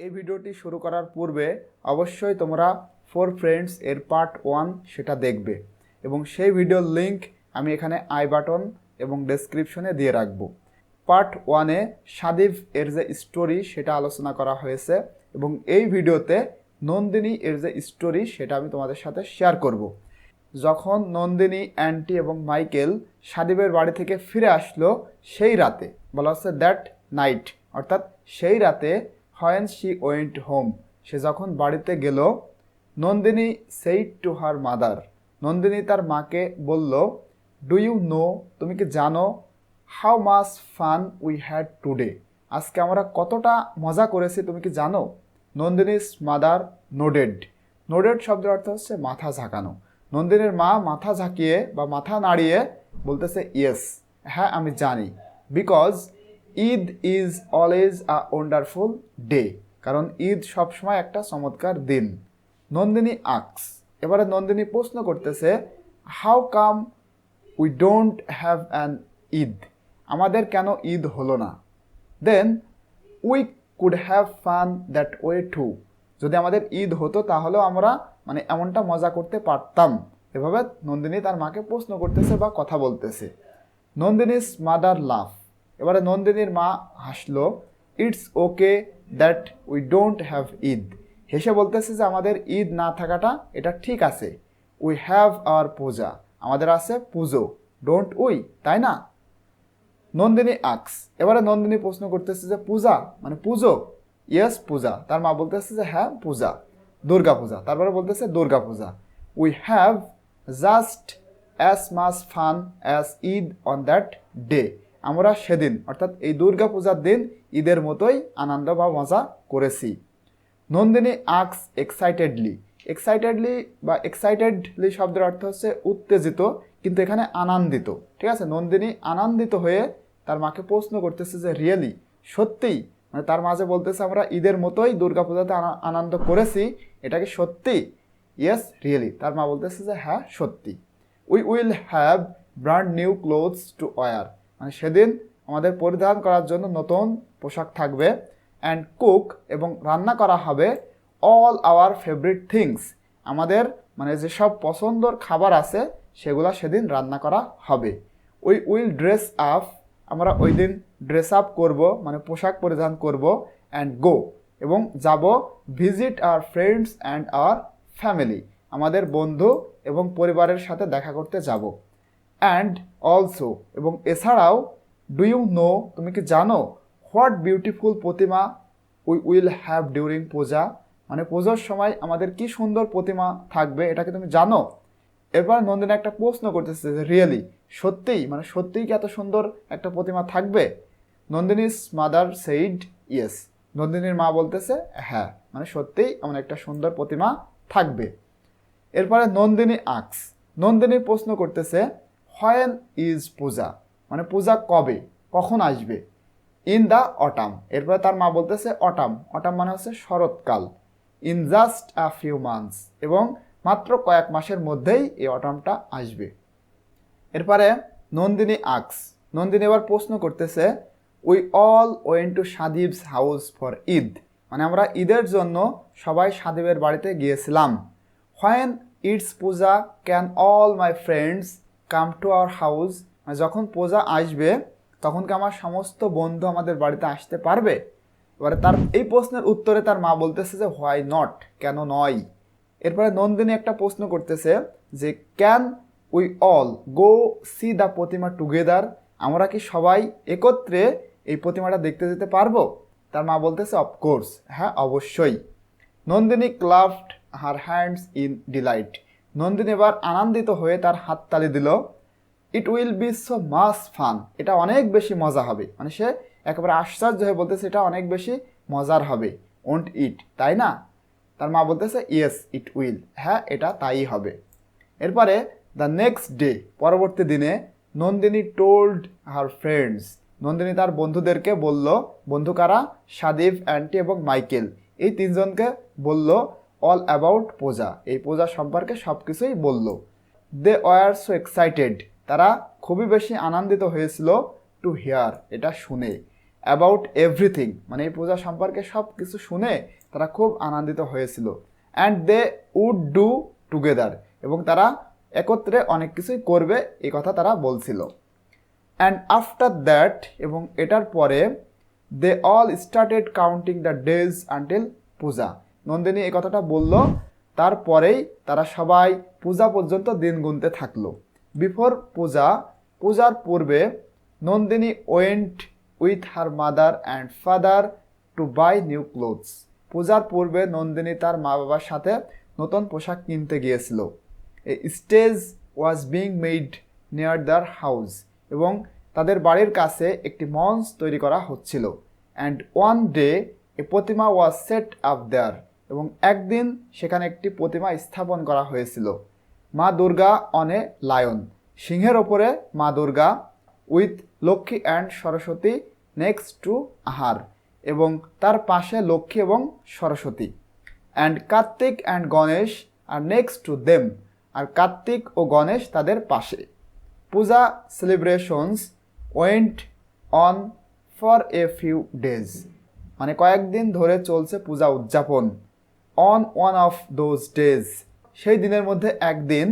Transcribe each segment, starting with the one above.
এই ভিডিওটি শুরু করার পূর্বে অবশ্যই তোমরা ফোর ফ্রেন্ডস এর পার্ট 1 সেটা দেখবে এবং সেই ভিডিওর লিংক আমি এখানে আই বাটন এবং ডেসক্রিপশনে দিয়ে রাখবো। পার্ট 1-এ সাদিব এর যে স্টোরি সেটা আলোচনা করা হয়েছে এবং এই ভিডিওতে নন্দিনী এর যে স্টোরি সেটা আমি তোমাদের সাথে শেয়ার করব। যখন নন্দিনী, অ্যান্টি এবং মাইকেল সাদিবের বাড়ি থেকে ফিরে আসলো সেই রাতে, বলা হচ্ছে দ্যাট নাইট, অর্থাৎ সেই রাতে when she went home, সে যখন বাড়িতে গেল, Nandini said to her mother, Nandini তার মাকে বলল, ডু ইউ নো, তুমি কি জানো, how much fun we had today, আজকে আমরা কতটা মজা করেছি তুমি কি জানো। নন্দিনীস মাদার নোডেড, নোডেড শব্দের অর্থ হচ্ছে মাথা ঝাঁকানো। নন্দিনীর মা মাথা ঝাঁকিয়ে বা মাথা নাড়িয়ে বলতেছে ইয়েস, হ্যাঁ আমি জানি, because Eid is always a wonderful day, কারণ ঈদ সবসময় একটা চমৎকার দিন। নন্দিনী আক্স, এবারে নন্দিনী প্রশ্ন করতেছে, how come we don't have an Eid, আমাদের কেন ঈদ হলো না। Then we could have fun that way too, যদি আমাদের ঈদ হতো তাহলেও আমরা এমনটা মজা করতে পারতাম। এভাবে নন্দিনী তার মাকে প্রশ্ন করতেছে বা কথা বলতেছে। নন্দিনীস মাদার লাভ, এবারে নন্দিনীর মা হাসলো, it's okay that we don't have Eid, হেসে বলতেছে যে আমাদের ঈদ না থাকাটা এটা ঠিক আছে। উই হ্যাভ আওয়ার পূজা, আমাদের আছে পুজো, ডোন্ট উই, তাই না। নন্দিনী আক্স, এবারে নন্দিনী প্রশ্ন করতেছে যে পূজা পুজো, ইয়েস পূজা, তার মা বলতেছে যে হ্যাঁ পূজা, দুর্গা পূজা, তারপরে বলতেছে Durga puja. We have just as much fun as Eid on that day, আমরা সেদিন অর্থাৎ এই দুর্গা পূজার দিন ঈদের মতোই আনন্দ বা মজা করেছি। নন্দিনী আক্স এক্সাইটেডলি, এক্সাইটেডলি বা এক্সাইটেডলি শব্দের অর্থ হচ্ছে উত্তেজিত, কিন্তু এখানে আনন্দিত, ঠিক আছে। নন্দিনী আনন্দিত হয়ে তার মাকে প্রশ্ন করতেছে যে রিয়েলি, সত্যিই, তার মাঝে বলতেছে আমরা ঈদের মতোই দুর্গাপূজাতে আনন্দ করেছি, এটা কি সত্যি। ইয়েস রিয়েলি, তার মা বলতেছে যে হ্যাঁ সত্যি। We will have brand new clothes to wear, সেদিন আমাদের পরিধান করার জন্য নতুন পোশাক থাকবে। অ্যান্ড কুক, এবং রান্না করা হবে অল আওয়ার ফেভারিট থিংস, আমাদের যেসব পছন্দর খাবার আছে সেগুলো সেদিন রান্না করা হবে। উই উইল ড্রেস আপ, আমরা ওই দিন ড্রেস আপ করবো, পোশাক পরিধান করব। অ্যান্ড গো, এবং যাব visit our friends and our family, আমাদের বন্ধু এবং পরিবারের সাথে দেখা করতে যাব। অ্যান্ড অলসো, এবং এছাড়াও ডু ইউ নো, তুমি কি জানো, what beautiful pratima we will have during puja, পুজোর সময় আমাদের কি সুন্দর প্রতিমা থাকবে, এটাকে তুমি জানো। এরপর নন্দিনী একটা প্রশ্ন করতেছে যে রিয়েলি, সত্যিই, সত্যিই কি এত সুন্দর একটা প্রতিমা থাকবে। নন্দিনীস মাদার সেইড ইয়েস, নন্দিনীর মা বলতেছে হ্যাঁ, সত্যিই এমন একটা সুন্দর প্রতিমা থাকবে। এরপরে নন্দিনী আক্স, নন্দিনী প্রশ্ন করতেছে হোয়েন ইজ পূজা, পূজা কবে, কখন আসবে। ইন দ্য অটাম, এরপরে তার মা বলতেছে অটাম, অটাম হচ্ছে শরৎকাল। In just a few months, এবং মাত্র কয়েক মাসের মধ্যেই এই অটামটা আসবে। এরপরে নন্দিনী আক্স, নন্দিনী এবার প্রশ্ন করতেছে we all went to Sadib's house for Eid, আমরা ঈদের জন্য সবাই সাদিবের বাড়িতে গিয়েছিলাম। When it's puja can all my friends come to our house, যখন পূজা আসবে তখন কি আমার সমস্ত বন্ধু আমাদের বাড়িতে আসতে পারবে। এবারে তার এই প্রশ্নের উত্তরে তার মা বলতেছে যে হোয়াই নট, কেন নয়। এরপরে নন্দিনী একটা প্রশ্ন করতেছে যে can we all go C the Pratima together, আমরা কি সবাই একত্রে এই প্রতিমাটা দেখতে যেতে পারবো। তার মা বলতেছে অফকোর্স, হ্যাঁ অবশ্যই। Nandini clapped her hands in delight, Nandini এবার আনন্দিত হয়ে তার হাততালি দিল। It will be so much fun, এটা অনেক বেশি মজা হবে, সে একেবারে আশ্চর্য হয়ে বলতেছে এটা অনেক বেশি মজার হবে। ওন্ট ইট, তাই না। তার মা বলতেছে ইয়েস ইট উইল, হ্যাঁ এটা তাই হবে। এরপরে দ্য নেক্সট ডে, পরবর্তী দিনে Nandini told her friends, Nandini তার বন্ধুদেরকে বলল, বন্ধু কারা, সাদিব, অ্যান্টি এবং মাইকেল, এই তিনজনকে বলল অল অ্যাবাউট পূজা, এই পূজা সম্পর্কে সব কিছুই বলল। দে ওয়ার সো এক্সাইটেড, তারা খুবই বেশি আনন্দিত হয়েছিল টু হিয়ার, এটা শুনে। অ্যাবাউট এভরিথিং, মানে এই পূজা সম্পর্কে সব কিছু শুনে তারা খুব আনন্দিত হয়েছিল। And they would do together, এবং তারা একত্রে অনেক কিছুই করবে এই কথা তারা বলছিল। অ্যান্ড আফটার দ্যাট, এবং এটার পরে they all started counting the days until puja. Nandini এই কথাটা বলল, তারপরেই তারা সবাই পূজা পর্যন্ত দিন গুনতে থাকলো। বিফোর পূজা, পূজার পূর্বে Nandini went with her mother and father to buy new clothes. পূজার পূর্বে নন্দিনী তার মা বাবার সাথে নতুন পোশাক কিনতে গিয়েছিল। A stage was being made near their house, এবং তাদের বাড়ির কাছে একটি মঞ্চ তৈরি করা হচ্ছিল। And one day a pratima was set up there, এবং একদিন সেখানে একটি প্রতিমা স্থাপন করা হয়েছিল। মা দুর্গা অন এ লায়ন, সিংহের ওপরে মা Durga, with Lakshmi and Saraswati next to her, এবং তার পাশে লক্ষ্মী এবং Saraswati. And Kartik and Ganesh are next to them, আর কার্তিক ও গণেশ তাদের পাশে। Puja celebrations went on for a few days, মানে কয়েকদিন ধরে চলছে পূজা উদযাপন। On one of those days, সেই দিনের মধ্যে একদিন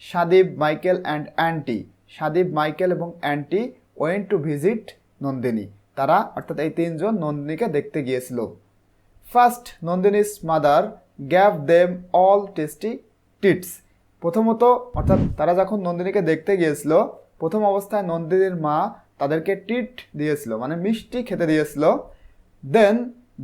Sadip, Michael and Andy, Sadip, Michael এবং Andy went to visit Nandini, তারা অর্থাৎ এই তিনজন নন্দিনীকে দেখতে গিয়েছিল। First Nandini's mother gave them all tasty treats. প্রথমত, অর্থাৎ তারা যখন নন্দিনীকে দেখতে গিয়েছিল, প্রথম অবস্থায় নন্দিনীর মা তাদেরকে টিট দিয়েছিল, মানে মিষ্টি খেতে দিয়েছিল। Then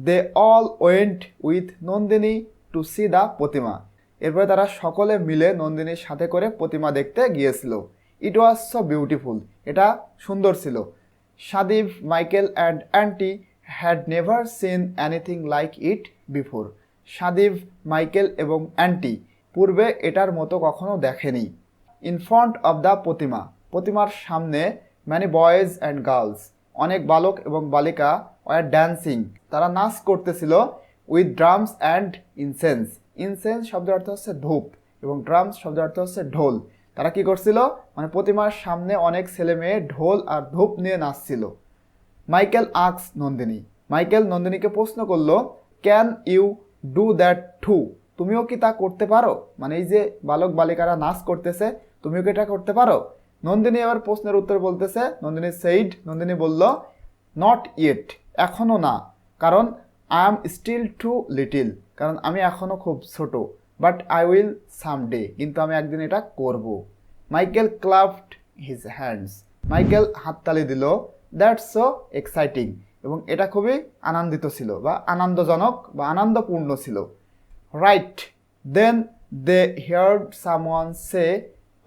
they all went with Nandini to see the pratima, এরপরে তারা সকলে মিলে নন্দিনীর সাথে করে প্রতিমা দেখতে গিয়েছিল। ইট ওয়াজ সো বিউটিফুল, এটা সুন্দর ছিল। Sadip, Michael and Anti had never seen anything like it before. Sadip, Michael এবং অ্যান্টি পূর্বে এটার মতো কখনো দেখেনি। In front of the pratima, প্রতিমার সামনে ম্যানি বয়েজ অ্যান্ড গার্লস, অনেক বালক এবং বালিকা ওয়ার ড্যান্সিং, তারা নাচ করতেছিল। With drums and incense, incense শব্দের অর্থ হচ্ছে ধূপ এবং ড্রামস শব্দের অর্থ হচ্ছে ঢোল। তারা কি করছিল, মানে প্রতিমার সামনে অনেক ছেলে মেয়ে ঢোল আর ধূপ নিয়ে নাচছিল। মাইকেল আক্স নন্দিনী, মাইকেল নন্দিনীকে প্রশ্ন করলো, can you do that too, তুমিও কি তা করতে পারো, মানে এই যে বালক বালিকারা নাচ করতেছে তুমিও কি এটা করতে পারো? নন্দিনী এবার প্রশ্নের উত্তর বলতেছে, নন্দিনী সেইড, নন্দিনী বলল, নট ইয়েট, এখনও না, কারণ I am still too little, কারণ আমি এখনও খুব ছোট। বাট আই উইল সামডে, কিন্তু আমি একদিন এটা করব। মাইকেল ক্লাভড হিজ হ্যান্ডস, মাইকেল হাততালি দিল। দ্যাটস সো এক্সাইটিং, এবং এটা খুবই আনন্দিত ছিল বা আনন্দজনক বা আনন্দপূর্ণ ছিল। Right then they heard someone say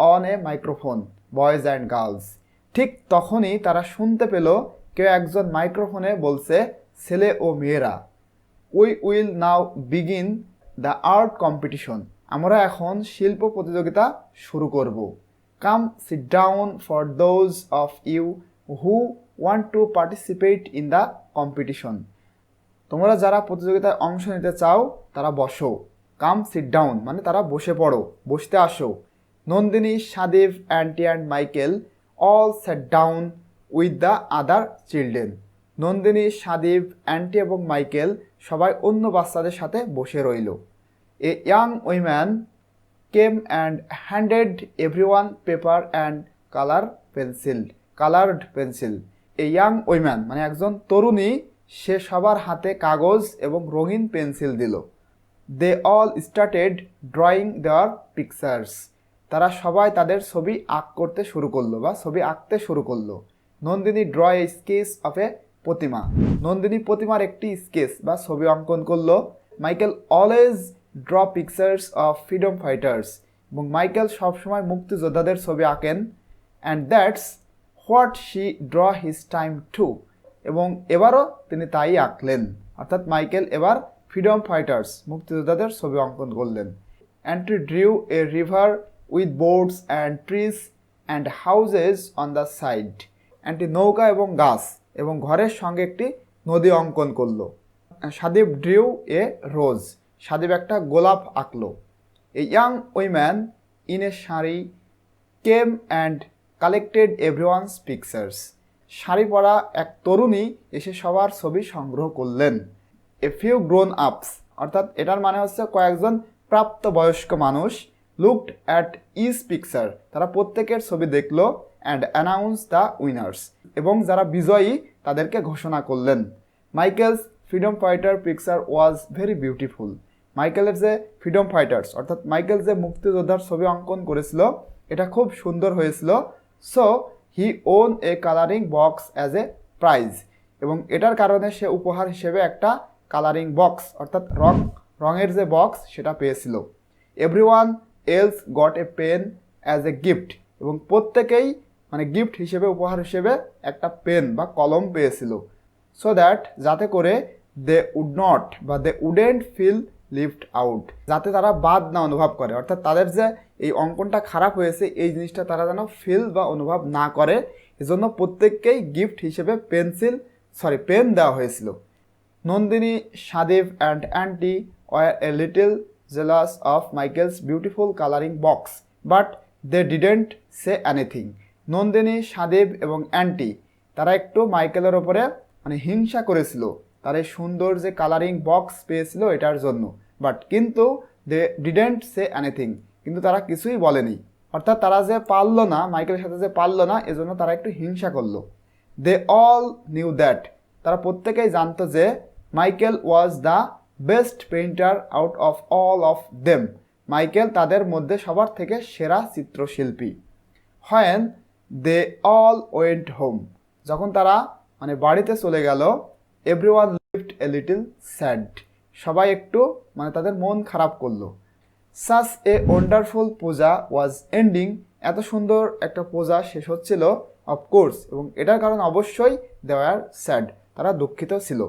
on a microphone, boys and girls, ঠিক তখনই তারা শুনতে পেল কেউ একজন মাইক্রোফোনে বলছে, ছেলে ও মেয়েরা, we will now begin the art competition, আমরা এখন শিল্প প্রতিযোগিতা শুরু করব। Come sit down for those of you who want to participate in the competition, তোমরা যারা প্রতিযোগিতায় অংশ নিতে চাও তারা বসো। কাম সিট ডাউন মানে তারা বসে পড়ো, বসতে আসো। Nandini, Sadip, Anti and Michael all sat down with the other children, Nandini, Sadip, Anti এবং মাইকেল সবাই অন্য বাচ্চাদের সাথে বসে রইল। A young woman came and handed everyone paper and coloured pencil. A young woman মানে একজন তরুণী, সে সবার হাতে কাগজ এবং রঙিন পেন্সিল দিল। They all started drawing their pictures, তারা সবাই তাদের ছবি করতে শুরু করলো বা ছবি আঁকতে শুরু করলো। Nandini draw a sketch of a pratima, Nandini প্রতিমার একটি স্কেচ বা ছবি অঙ্কন করলো। Michael always draw pictures of freedom fighters, এবং মাইকেল সবসময় মুক্তিযোদ্ধাদের ছবি আঁকেন। And that's what she draw his time too, এবং এবারও তিনি তাই আঁকলেন, অর্থাৎ মাইকেল এবার ফ্রিডম ফাইটার্স মুক্তিযোদ্ধাদের ছবি অঙ্কন করলেন। Anti drew A river with boats and trees and houses on the side, anti নৌকা এবং গাছ এবং ঘরের সঙ্গে একটি নদী অঙ্কন করলো। Sadip drew a rose, Sadip একটা গোলাপ আঁকলো। A young woman in a sari came and collected everyone's pictures, sari পরা এক তরুণী এসে সবার ছবি সংগ্রহ করলেন। এ ফিউ গ্রোন আপস, অর্থাৎ এটার মানে হচ্ছে কয়েকজন প্রাপ্তবয়স্ক মানুষ, লুকড অ্যাট ইচ পিকচার, তারা প্রত্যেকের ছবি দেখলো, অ্যান্ড অ্যানাউন্স দ্য উইনার্স, এবং যারা বিজয়ী তাদেরকে ঘোষণা করলেন। Michael's freedom fighter picture was very beautiful. মাইকেলের যে ফ্রিডম ফাইটার্স, অর্থাৎ মাইকেল যে মুক্তিযোদ্ধার ছবি অঙ্কন করেছিল এটা খুব সুন্দর হয়েছিল। So he won a colouring box as a prize, এবং এটার কারণে সে উপহার হিসেবে একটা কালারিং বক্স, অর্থাৎ রঙের যে বক্স সেটা পেয়েছিল। Everyone else got a pen as a gift, এবং প্রত্যেকেই মানে গিফট হিসেবে, উপহার হিসেবে একটা পেন বা কলম পেয়েছিল। সো দ্যাট, যাতে করে দে উড নট বা দে উডেন্ট ফিল লিফট আউট, যাতে তারা বাদ না অনুভব করে, অর্থাৎ তাদের যে এই অঙ্কনটা খারাপ হয়েছে এই জিনিসটা তারা যেন ফিল বা অনুভব না করে, এজন্য প্রত্যেককেই গিফট হিসেবে পেন দেওয়া হয়েছিল। Nandini, Sadeb and Anti were a little jealous of Michael's beautiful colouring box, but they didn't say anything. Nandini, Sadeb এবং অ্যান্টি তারা একটু মাইকেলের ওপরে মানে হিংসা করেছিল তার এই সুন্দর যে কালারিং বক্স পেয়েছিল এটার জন্য, কিন্তু দে ডিডেন্ট সে এনিথিং, কিন্তু তারা কিছুই বলেনি, অর্থাৎ তারা যে পারলো না, মাইকেলের সাথে যে পারলো না, এজন্য তারা একটু হিংসা করলো। দে অল নিউ দ্যাট, তারা প্রত্যেকেই জানতো যে Michael was the best painter out of all of them, Michael তাদের মধ্যে সবার থেকে সেরা চিত্রশিল্পী। When they all went home, যখন তারা মানে বাড়িতে চলে গেল, everyone lived a little sad, সবাই একটু মানে তাদের মন খারাপ করলো। Such a wonderful puja was ending, এত সুন্দর একটা পূজা শেষ হচ্ছিল, অফকোর্স, এবং এটার কারণ অবশ্যই দে ওয়ার স্যাড, তারা দুঃখিত ছিল।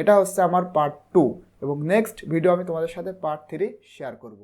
এটা হচ্ছে আমার পার্ট 2, এবং নেক্সট ভিডিও আমি তোমাদের সাথে পার্ট 3 শেয়ার করব।